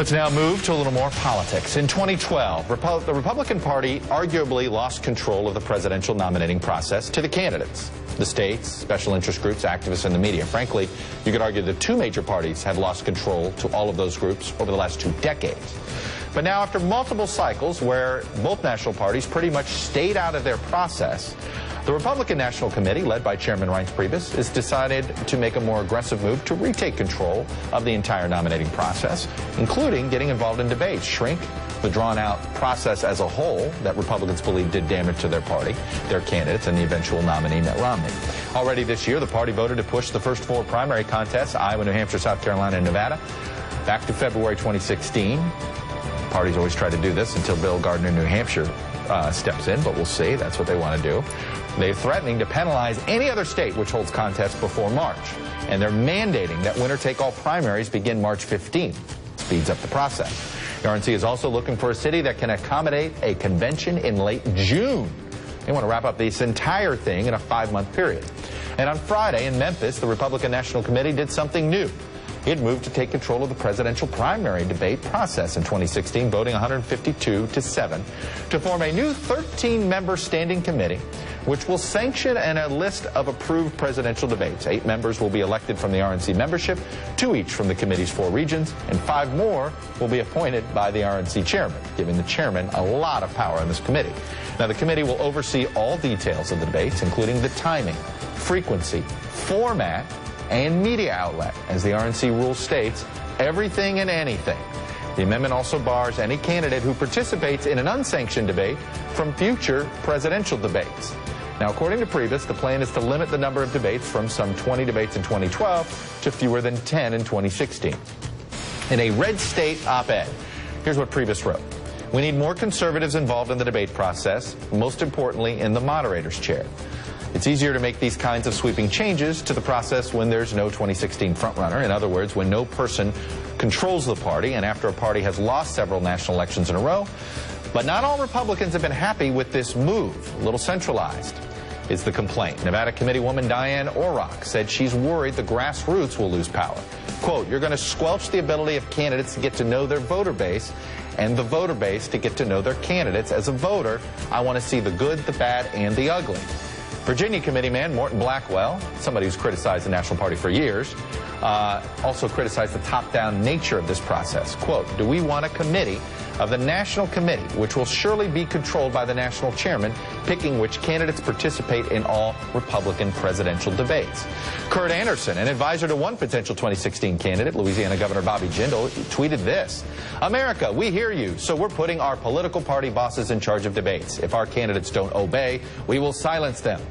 Let's now move to a little more politics. In 2012, the Republican Party arguably lost control of the presidential nominating process to the candidates. The states, special interest groups, activists, and the media. Frankly, you could argue the two major parties have lost control to all of those groups over the last 2 decades. But now, after multiple cycles where both national parties pretty much stayed out of their process, the Republican National Committee, led by Chairman Reince Priebus, has decided to make a more aggressive move to retake control of the entire nominating process, including getting involved in debates, shrink the drawn-out process as a whole that Republicans believe did damage to their party, their candidates, and the eventual nominee, Mitt Romney. Already this year, the party voted to push the first 4 primary contests, Iowa, New Hampshire, South Carolina, and Nevada, back to February 2016. Parties always try to do this until Bill Gardner, New Hampshire, steps in, but we'll see. That's what they want to do. They're threatening to penalize any other state which holds contests before March. And they're mandating that winner-take-all primaries begin March 15th. Speeds up the process. The RNC is also looking for a city that can accommodate a convention in late June. They want to wrap up this entire thing in a 5-month period. And on Friday in Memphis, the Republican National Committee did something new. It moved to take control of the presidential primary debate process in 2016, voting 152-7 to form a new 13-member standing committee, which will sanction a list of approved presidential debates. 8 members will be elected from the RNC membership, 2 each from the committee's 4 regions, and 5 more will be appointed by the RNC chairman, giving the chairman a lot of power in this committee. Now, the committee will oversee all details of the debates, including the timing, frequency, format, and media outlet. As the RNC rule states, everything and anything. The amendment also bars any candidate who participates in an unsanctioned debate from future presidential debates. Now, according to Priebus, the plan is to limit the number of debates from some 20 debates in 2012 to fewer than 10 in 2016. In a Red State op-ed, here's what Priebus wrote. We need more conservatives involved in the debate process, most importantly in the moderator's chair. It's easier to make these kinds of sweeping changes to the process when there's no 2016 frontrunner. In other words, when no person controls the party and after a party has lost several national elections in a row. But not all Republicans have been happy with this move. A little centralized is the complaint. Nevada Committeewoman Diane Orrock said she's worried the grassroots will lose power. Quote, you're going to squelch the ability of candidates to get to know their voter base and the voter base to get to know their candidates. As a voter, I want to see the good, the bad, and the ugly. Virginia committeeman Morton Blackwell, somebody who's criticized the National Party for years, also criticized the top-down nature of this process. Quote, do we want a committee of the National Committee, which will surely be controlled by the national chairman, picking which candidates participate in all Republican presidential debates? Kurt Anderson, an advisor to one potential 2016 candidate, Louisiana Governor Bobby Jindal, tweeted this. America, we hear you, so we're putting our political party bosses in charge of debates. If our candidates don't obey, we will silence them.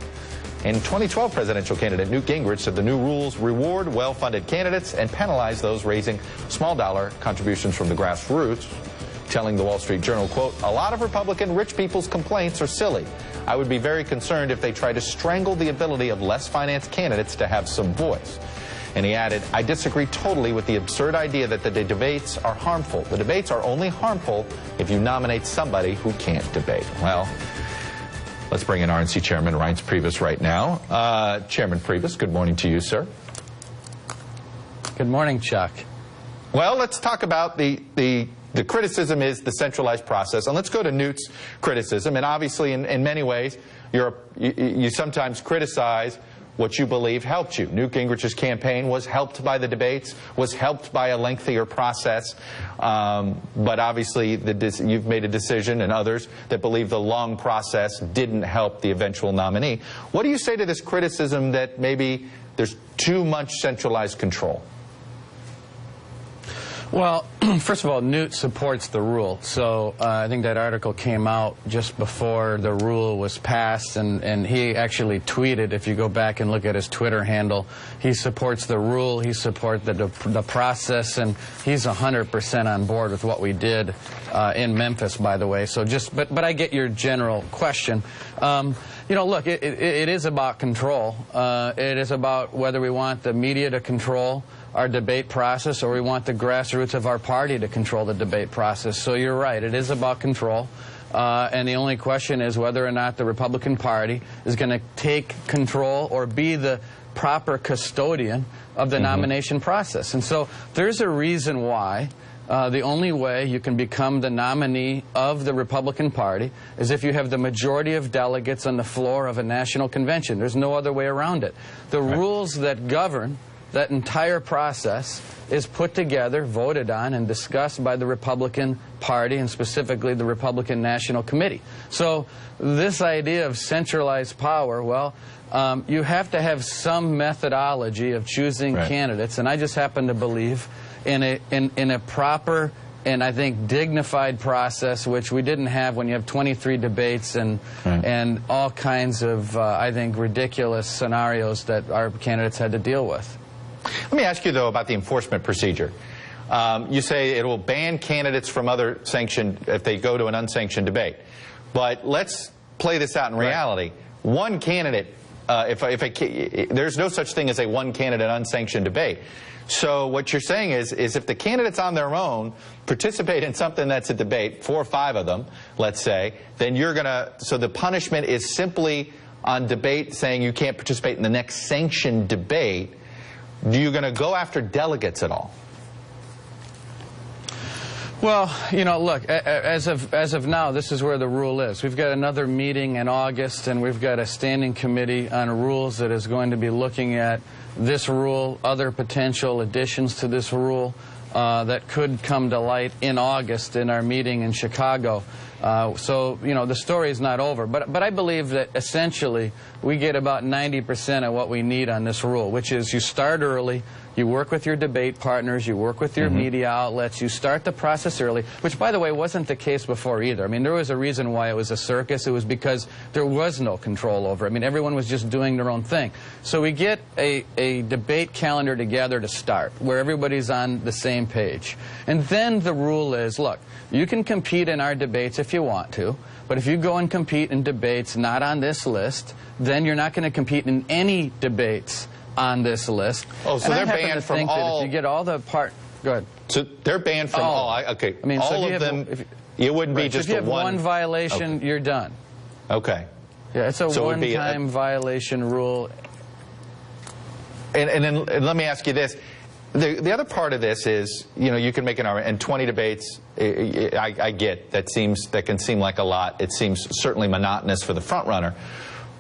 And 2012 presidential candidate Newt Gingrich said the new rules reward well-funded candidates and penalize those raising small-dollar contributions from the grassroots, telling the Wall Street Journal, quote, a lot of Republican rich people's complaints are silly. I would be very concerned if they try to strangle the ability of less-financed candidates to have some voice. And he added, I disagree totally with the absurd idea that the debates are harmful. The debates are only harmful if you nominate somebody who can't debate. Well, let's bring in RNC Chairman Reince Priebus right now. Chairman Priebus, good morning to you, sir. Good morning, Chuck. Well, let's talk about the criticism is the centralized process. And let's go to Newt's criticism. And obviously, in many ways, you sometimes criticize what you believe helped you. Newt Gingrich's campaign was helped by the debates, was helped by a lengthier process. But obviously, you've made a decision, and others, that believe the long process didn't help the eventual nominee. What do you say to this criticism that maybe there's too much centralized control? Well, first of all, Newt supports the rule. So I think that article came out just before the rule was passed, and he actually tweeted, if you go back and look at his Twitter handle, he supports the rule, he supports the process, and he's 100% on board with what we did in Memphis, by the way. So but I get your general question. You know, look, it is about control. It is about whether we want the media to control our debate process or we want the grassroots of our party to control the debate process. So you're right, it is about control. and the only question is whether or not the Republican Party is going to take control or be the proper custodian of the nomination process. And so there's a reason why the only way you can become the nominee of the Republican Party is if you have the majority of delegates on the floor of a national convention. There's no other way around it. The rules that govern that entire process is put together, voted on, and discussed by the Republican Party, and specifically the Republican National Committee. So this idea of centralized power, well, you have to have some methodology of choosing candidates, and I just happen to believe in a proper and I think dignified process, which we didn't have when you have 23 debates and all kinds of, I think, ridiculous scenarios that our candidates had to deal with. Let me ask you, though, about the enforcement procedure. You say it will ban candidates from other sanctioned, if they go to an unsanctioned debate. But let's play this out in reality. One candidate, there's no such thing as a one candidate unsanctioned debate. So what you're saying is if the candidates on their own participate in something that's a debate, 4 or 5 of them, let's say, then you're going to, so the punishment is simply on debate saying you can't participate in the next sanctioned debate. Are you going to go after delegates at all? Well, you know, look, as of now, this is where the rule is. We've got another meeting in August, and we've got a standing committee on rules that is going to be looking at this rule, other potential additions to this rule that could come to light in August in our meeting in Chicago. So, you know, the story is not over. But I believe that essentially we get about 90% of what we need on this rule, which is you start early, you work with your debate partners, you work with your media outlets, you start the process early, which, by the way, wasn't the case before either. I mean, there was a reason why it was a circus. It was because there was no control over it. I mean, everyone was just doing their own thing. So we get a debate calendar together to start, where everybody's on the same page. And then the rule is, look, you can compete in our debates if you want to, but if you go and compete in debates not on this list, then you're not going to compete in any debates on this list. Oh, so they're banned from all. If you get all the go ahead. So they're banned from all. Okay. I mean, all of them. It wouldn't be just a one. If you have one violation, you're done. Okay. Yeah, it's a one-time violation rule. And then let me ask you this. The other part of this is, you know, you can make an argument, and 20 debates, I get, that can seem like a lot. It seems certainly monotonous for the front runner.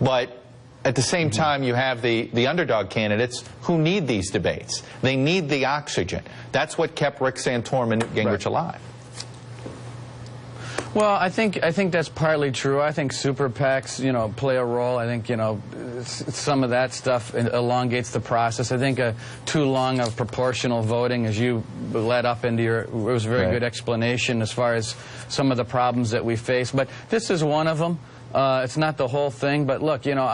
But at the same time, you have the underdog candidates who need these debates. They need the oxygen. That's what kept Rick Santorum and Newt Gingrich alive. Well, I think that's partly true. I think super PACs, you know, play a role. I think, you know, some of that stuff elongates the process. I think too long of proportional voting, as you led up into it was a very good explanation as far as some of the problems that we face. But this is one of them. It's not the whole thing. But look, you know,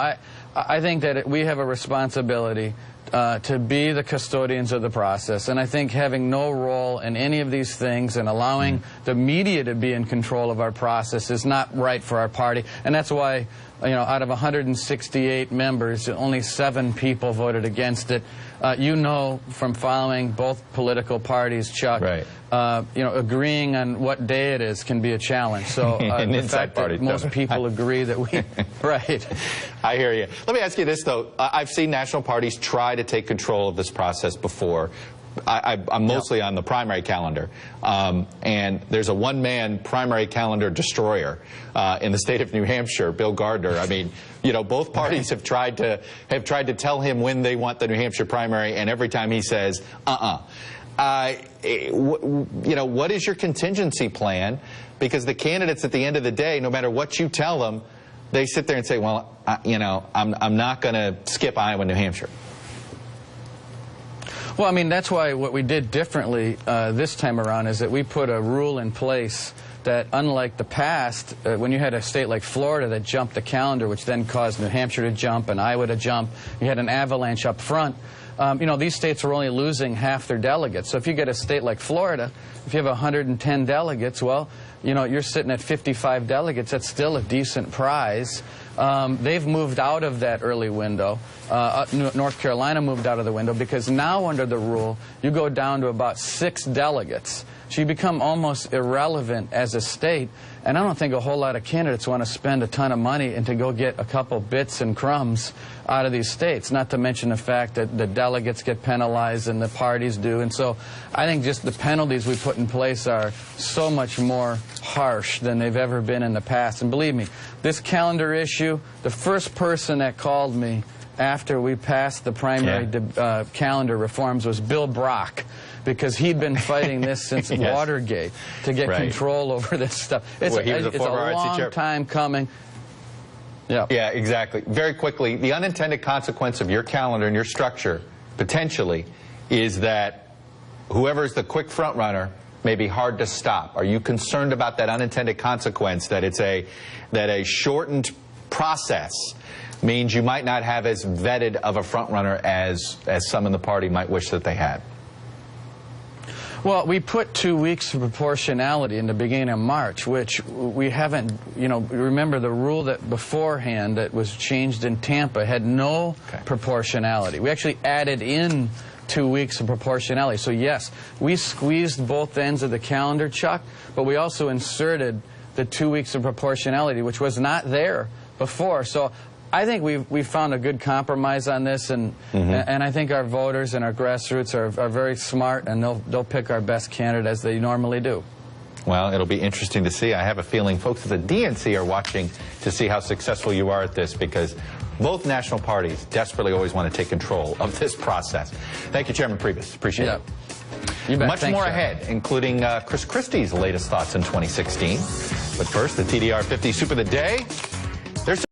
I think that we have a responsibility to be the custodians of the process, and I think having no role in any of these things and allowing the media to be in control of our process is not right for our party, and that's why, you know, out of 168 members, only 7 people voted against it. You know, from following both political parties, Chuck, you know, agreeing on what day it is can be a challenge. So the fact that most people agree that we, I hear you. Let me ask you this, though. I've seen national parties try to take control of this process before. I'm mostly on the primary calendar, and there's a one-man primary calendar destroyer in the state of New Hampshire, Bill Gardner. I mean, you know, both parties have tried to tell him when they want the New Hampshire primary, and every time he says, you know, what is your contingency plan? Because the candidates, at the end of the day, no matter what you tell them, they sit there and say, well, you know, I'm not going to skip Iowa and New Hampshire. Well, I mean, that's why what we did differently this time around is that we put a rule in place that, unlike the past, when you had a state like Florida that jumped the calendar, which then caused New Hampshire to jump and Iowa to jump, you had an avalanche up front. You know, these states were only losing half their delegates. So if you get a state like Florida, if you have 110 delegates, well, you know, you're sitting at 55 delegates. That's still a decent prize. They've moved out of that early window. North Carolina moved out of the window because now under the rule, you go down to about 6 delegates. So you become almost irrelevant as a state, and I don't think a whole lot of candidates want to spend a ton of money and to go get a couple bits and crumbs out of these states, not to mention the fact that the delegates get penalized and the parties do. And so I think just the penalties we put in place are so much more harsh than they've ever been in the past. And believe me, this calendar issue, the first person that called me after we passed the primary calendar reforms was Bill Brock, because he'd been fighting this since Watergate to get control over this stuff. It's, well, it's a long time coming. Yeah, exactly. Very quickly, the unintended consequence of your calendar and your structure, potentially, is that whoever's the quick front runner may be hard to stop. Are you concerned about that unintended consequence, that it's a shortened process means you might not have as vetted of a front runner as some in the party might wish that they had? Well, we put 2 weeks of proportionality in the beginning of March, which we haven't, remember the rule that beforehand that was changed in Tampa had no proportionality. We actually added in 2 weeks of proportionality. So yes, we squeezed both ends of the calendar, Chuck, but we also inserted the 2 weeks of proportionality, which was not there before. So I think we've found a good compromise on this, and I think our voters and our grassroots are very smart, and they'll pick our best candidate as they normally do. Well, it'll be interesting to see. I have a feeling folks at the DNC are watching to see how successful you are at this, because both national parties desperately always want to take control of this process. Thank you, Chairman Priebus. Appreciate it. You bet. Much more ahead, including Chris Christie's latest thoughts in 2016. But first, the TDR 50 Soup of the Day.